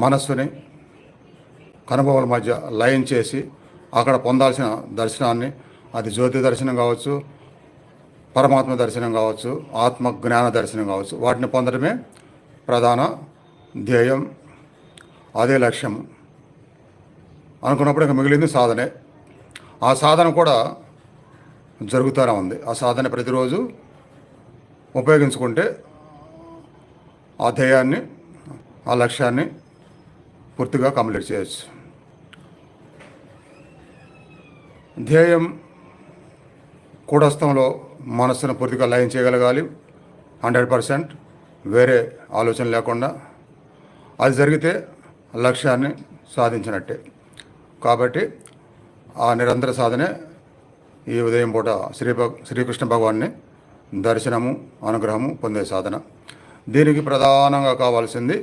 మనస్సుని కనుభవాల మధ్య లయం చేసి అక్కడ పొందాల్సిన దర్శనాన్ని, అది జ్యోతి దర్శనం కావచ్చు, పరమాత్మ దర్శనం కావచ్చు, ఆత్మ జ్ఞాన దర్శనం కావచ్చు, వాటిని పొందడమే ప్రధాన ధ్యేయం, అదే లక్ష్యం అనుకున్నప్పుడు ఇక మిగిలింది సాధనే. ఆ సాధన కూడా జరుగుతూనే ఉంది. ఆ సాధన ప్రతిరోజు ఉపయోగించుకుంటే ఆ ధ్యేయాన్ని, ఆ లక్ష్యాన్ని పూర్తిగా కంప్లీట్ చేయొచ్చు. ధ్యేయం కూటస్థంలో మనస్సును పూర్తిగా లయం చేయగలగాలి, 100%, వేరే ఆలోచన లేకుండా. అది జరిగితే లక్ష్యాన్ని సాధించినట్టే. కాబట్టి ఆ నిరంతర సాధనే ఈ ఉదయం పూట శ్రీకృష్ణ భగవాన్ని దర్శనము, అనుగ్రహము పొందే సాధన. దీనికి ప్రధానంగా కావాల్సింది